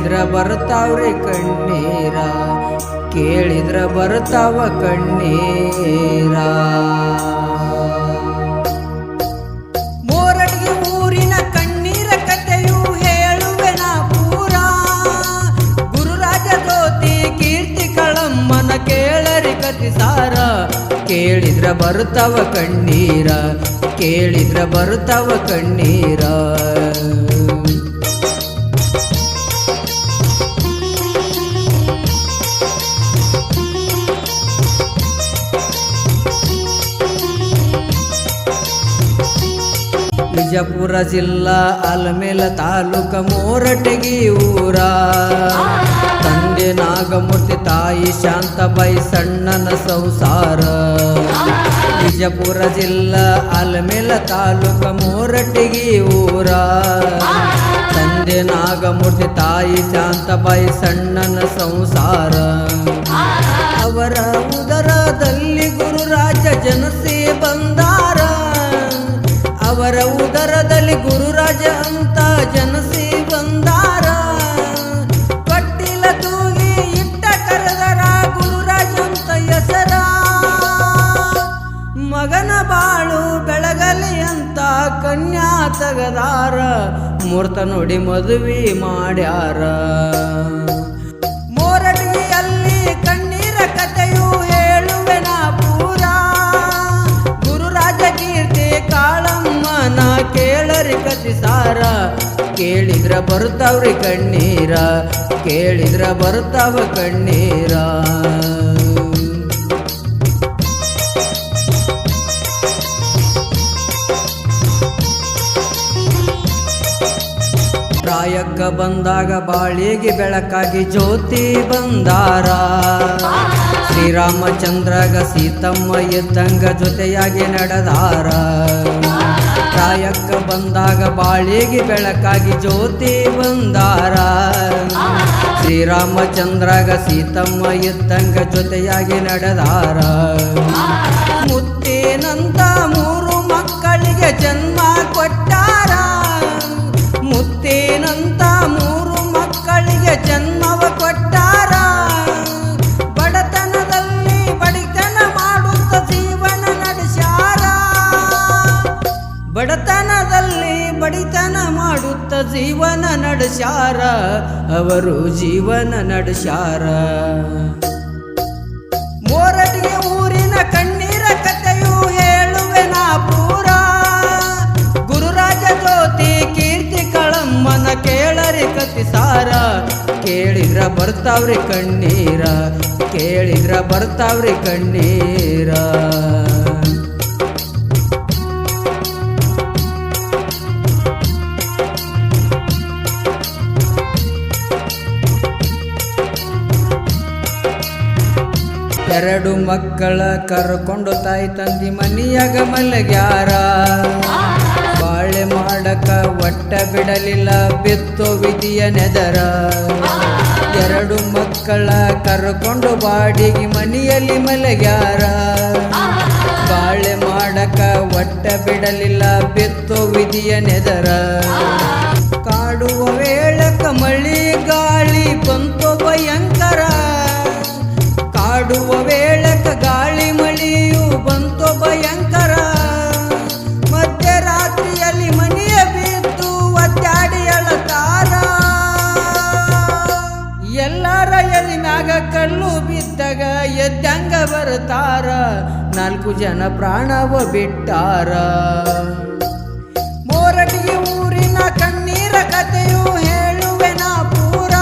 ಕೇಳಿದ್ರ ಬರ್ತಾವ್ರಿ ಕಣ್ಣೀರ, ಕೇಳಿದ್ರ ಬರ್ತಾವ ಕಣ್ಣೀರ. ಮೋರಡಿಗೆ ಊರಿನ ಕಣ್ಣೀರ ಕಥೆಯು ಹೇಳುವೆನ ಪೂರ. ಗುರುರಾಜ ಜ್ಯೋತಿ ಕೀರ್ತಿ ಕಳಮ್ಮನ ಕೇಳರಿ ಕಥಿಸಾರ. ಕೇಳಿದ್ರ ಬರ್ತಾವ ಕಣ್ಣೀರ, ಕೇಳಿದ್ರ ಬರ್ತಾವ ಕಣ್ಣೀರ. ವಿಜಯಪುರ ಜಿಲ್ಲಾ ಆಲಮೇಲ ತಾಲೂಕ ಮೋರಟಗಿ ಊರ. ತಂದೆ ನಾಗಮೂರ್ತಿ ತಾಯಿ ಶಾಂತಾಬಾಯಿ ಸಣ್ಣನ ಸಂಸಾರ. ವಿಜಯಪುರ ಜಿಲ್ಲಾ ಆಲಮೇಲ ತಾಲೂಕ ಮೋರಟಗಿ ಊರ. ತಂದೆ ನಾಗಮೂರ್ತಿ ತಾಯಿ ಶಾಂತಾಬಾಯಿ ಸಣ್ಣನ ಸಂಸಾರ. ಅವರ ಉದರದಲ್ಲಿ ಗುರುರಾಜ ಜನಸಿ ಬಂದಾರ. ಅವರ ಉದರದಲ್ಲಿ ಗುರುರಾಜ ಅಂತ ಜನಸಿ ಬಂದಾರ. ಕಟ್ಟಿಲ ತೂಗಿ ಇಟ್ಟ ಕರೆದರ ಗುರುರಾಜ ಅಂತ ಹೆಸರ. ಮಗನ ಬಾಳು ಬೆಳಗಲಿ ಅಂತ ಕನ್ಯಾ ತಗದಾರ. ಮುಹೂರ್ತ ನೋಡಿ ಮದುವೆ ಮಾಡ್ಯಾರ. ಮೋರಡಿಯಲ್ಲಿ ಕಣ್ಣೀರ ಕಥೆಯು ಹೇಳುವೆನ ಪೂರ. ಗುರುರಾಜ ಕೀರ್ತಿ ಕಾಳಮ್ಮನ ಕೇಳರಿ ಕಥಿಸಾರ. ಕೇಳಿದ್ರ ಬರ್ತಾವ್ರಿ ಕಣ್ಣೀರ, ಕೇಳಿದ್ರ ಬರ್ತಾವ ಕಣ್ಣೀರ. ಪ್ರಾಯಕ್ಕ ಬಂದಾಗ ಬಾಳಿಗೆ ಬೆಳಕಾಗಿ ಜ್ಯೋತಿ ಬಂದಾರ. ಶ್ರೀರಾಮಚಂದ್ರಗ ಸೀತಮ್ಮ ಇದ್ದಂಗ ಜೊತೆಯಾಗಿ ನಡೆದಾರ. ಪ್ರಾಯಕ್ಕ ಬಂದಾಗ ಬಾಳಿಗೆ ಬೆಳಕಾಗಿ ಜ್ಯೋತಿ ಬಂದಾರ. ಶ್ರೀರಾಮಚಂದ್ರಗ ಸೀತಮ್ಮ ಇದ್ದಂಗ ಜೊತೆಯಾಗಿ ನಡೆದಾರ. ಮುತ್ತಿನಂತ 3 ಮಕ್ಕಳಿಗೆ ಜನ್ಮ ಕೊಟ್ಟಾರ. ಮುತ್ತಿನಂತ 3 ಮಕ್ಕಳಿಗೆ ಜನ್ಮವ ಕೊಟ್ಟಾರ. ಬಡತನದಲ್ಲಿ ಬಡಿತನ ಮಾಡುತ್ತ ಜೀವನ ನಡೆಸ್ಯಾರ. ಬಡತನದಲ್ಲಿ ಬಡಿತನ ಮಾಡುತ್ತ ಜೀವನ ನಡೆಸ್ಯಾರ. ಅವರು ಜೀವನ ನಡೆಸ್ಯಾರ. ಮೋರಡಿಗೆ ಊರಿನ ಕಣ್ಣೀರ ಕಥೆಯು ಹೇಳುವೆನ ಪೂರ. ಗುರುರಾಜ ಜ್ಯೋತಿ ಕೀರ್ತಿ ಕಳಮ್ಮನ ಕೇಳರಿ ಕಥಿಸಾರ. ಕೇಳಿದ್ರ ಬರ್ತಾವ್ರಿ ಕಣ್ಣೀರ, ಕೇಳಿದ್ರ ಬರ್ತಾವ್ರಿ ಕಣ್ಣೀರ. ಎರಡು ಮಕ್ಕಳ ಕರ್ಕೊಂಡು ತಾಯಿ ತಂದಿ ಮನಿಯಾಗ ಮಲಗ್ಯಾರ. ಬಾಳೆ ಮಾಡಕ ಒಟ್ಟ ಬಿಡಲಿಲ್ಲ ಬಿತ್ತೋ ವಿಧಿಯ ನೆದರ. 2 ಮಕ್ಕಳ ಕರ್ಕೊಂಡು ಬಾಡಿಗೆ ಮನೆಯಲ್ಲಿ ಮಲಗ್ಯಾರ. ಬಾಳೆ ಮಾಡಕ ಒಟ್ಟ ಬಿಡಲಿಲ್ಲ ಬಿತ್ತೋ ವಿಧಿಯ ನೆದರ. ಕಾಡುವ ವೇಳಕ ಮಳಿ ಗಾಳಿ ಬಂತು ಭಯಂಕರ. ಕಾಡುವ ವೇಳಕ ಗಾಳಿ ಮಳಿಯು ಬಂತು ಭಯಂಕರ. ಮಧ್ಯರಾತ್ರಿಯಲ್ಲಿ ಮನೆಯ ಬಿದ್ದು ಒದ್ದಾಡಿ ಅಳತಾರ. ಎಲ್ಲರ ಎದಿ ಮ್ಯಾಗ ಕಲ್ಲು ಬಿದ್ದಾಗ ಎದ್ದಂಗ ಬರ್ತಾರ. 4 ಜನ ಪ್ರಾಣವ ಬಿಟ್ಟಾರ. ಮೋರಡಿಗೆ ಊರಿನ ಕಣ್ಣೀರ ಕಥೆಯು ಹೇಳುವೆನ ಪೂರ.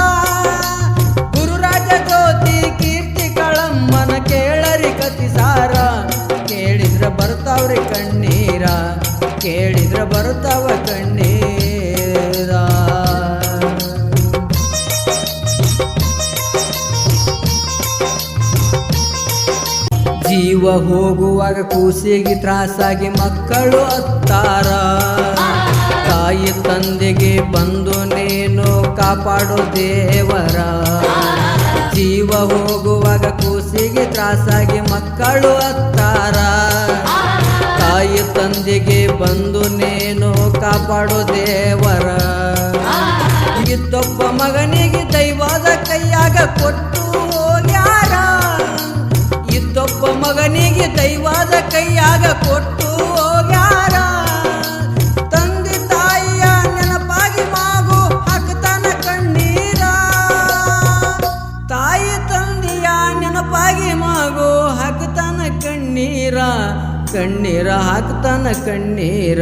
ಗುರುರಾಜ ಜ್ಯೋತಿ ಕೀರ್ತಿ ಕಳಮ್ಮನ ಕೇಳರಿ ಕಥಿಸಾರ. ಕೇಳಿದ್ರ ಬರ್ತಾವ್ರಿ ಕಣ್ಣೀರ, ಕೇಳಿದ್ರ ಬರ್ತಾವ ಕಣ್ಣೀರ. ಜೀವ ಹೋಗುವಾಗ ಕೂಸಿಗೆ ತ್ರಾಸಾಗಿ ಮಕ್ಕಳು ಅತ್ತಾರ. ತಾಯಿ ತಂದೆಗೆ ಬಂದು ನೀನು ಕಾಪಾಡೋ ದೇವರ. ಜೀವ ಹೋಗುವಾಗ ಕೂಸಿಗೆ ತ್ರಾಸಾಗಿ ಮಕ್ಕಳು ಅತ್ತಾರ. ತಾಯಿ ತಂದೆಗೆ ಬಂದು ನೀನು ಕಾಪಾಡೋ ದೇವರ. ಇದ್ದೊಬ್ಬ ಮಗನಿಗೆ ಕೊಟ್ಟು ಹೋಗ್ಯಾರ. ಇದ್ದೊಬ್ಬ ಮಗನಿಗೆ ದೈವದ ಕೈಯಾಗ ಕೊಟ್ಟು ಹೋಗ್ಯಾರ. ತಂದೆ ತಾಯಿಯ ನೆನಪಾಗಿ ಮಗು ಹಾಕ್ತಾನ ಕಣ್ಣೀರ. ತಾಯಿ ತಂದೆಯ ನೆನಪಾಗಿ ಮಗು ಹಾಕ್ತಾನ ಕಣ್ಣೀರ. ಕಣ್ಣೀರ ಹಾಕ್ತಾನ ಕಣ್ಣೀರ.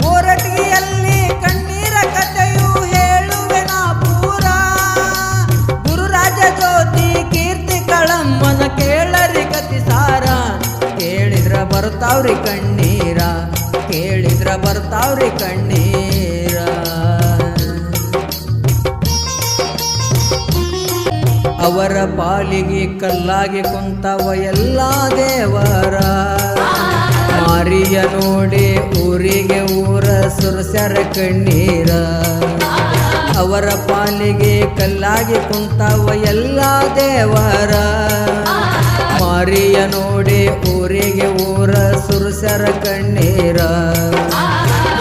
ಮೋರಟಿಗೆಯಲ್ಲಿ ಕಣ್ಣೀರ ಕಥೆಯು ಹೇಳುವೆನ ಪೂರ. ಗುರುರಾಜ ಜ್ಯೋತಿ ಕೀರ್ತಿ ಕಳಮ್ಮನ ಕೇಳರಿ ಕತಿ ಸಾರ. ಕೇಳಿದ್ರ ಬರ್ತಾವ್ರಿ ಕಣ್ಣೀರ. ಕೇಳಿದ್ರ ಬರ್ತಾವ್ರಿ ಕಣ್ಣೀರ. ಅವರ ಪಾಲಿಗೆ ಕಲ್ಲಾಗಿ ಕುಂತವ ಎಲ್ಲ ದೇವರ. ಮಾರಿಯ ನೋಡಿ ಊರಿಗೆ ಊರ ಸುರಸ್ಯರ ಕಣ್ಣೀರ. ಅವರ ಪಾಲಿಗೆ ಕಲ್ಲಾಗಿ ಕುಂತವ ಎಲ್ಲ ದೇವರ. ಮಾರಿಯ ನೋಡಿ ಊರಿಗೆ ಊರ ಸುರಸ್ಯರ ಕಣ್ಣೀರ.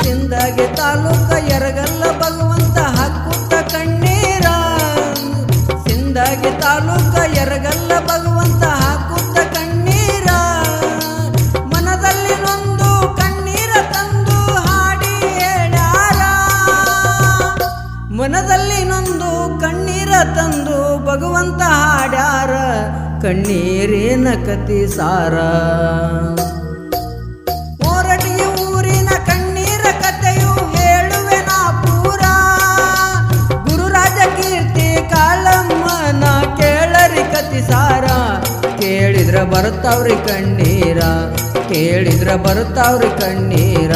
ಸಿಂದಗಿ ತಾಲೂಕ ಯರಗಲ್ಲ ಭಗವಂತ ಹಾಕುತ್ತ ಕಣ್ಣೀರ. ಸಿಂದಗಿ ತಾಲೂಕ ಯರಗಲ್ಲ ಭಗವಂತ ಹಾಕುತ್ತ ಕಣ್ಣೀರ. ಮನದಲ್ಲಿ ನೊಂದು ಕಣ್ಣೀರ ತಂದು ಹಾಡಿ ಹೇಳ್ಯಾರ. ಮನದಲ್ಲಿ ನೊಂದು ಕಣ್ಣೀರ ತಂದು ಭಗವಂತ ಹಾಡ್ಯಾರ. ಕಣ್ಣೀರಿನ ಕತಿ ಸಾರ. ಮೋರಟಿಗೆ ಊರಿನ ಕಣ್ಣೀರ ಕಥೆಯು ಹೇಳುವೆನ ಪೂರ. ಗುರುರಾಜ ಕೀರ್ತಿ ಕಾಳಮ್ಮನ ಕೇಳರಿ ಕತಿ ಸಾರ. ಕೇಳಿದ್ರ ಬರ್ತಾವ್ರಿ ಕಣ್ಣೀರ. ಕೇಳಿದ್ರ ಬರ್ತಾವ್ರಿ ಕಣ್ಣೀರ.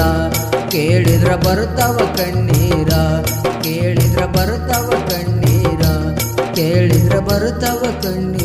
ಕೇಳಿದ್ರ ಬರ್ತಾವ ಕಣ್ಣೀರ. ಕೇಳಿದ್ರ ಬರ್ತಾವ ಕಣ್ಣೀರ. ಕೇಳಿದ್ರ ಬರ್ತಾವ ಕಣ್ಣೀರ.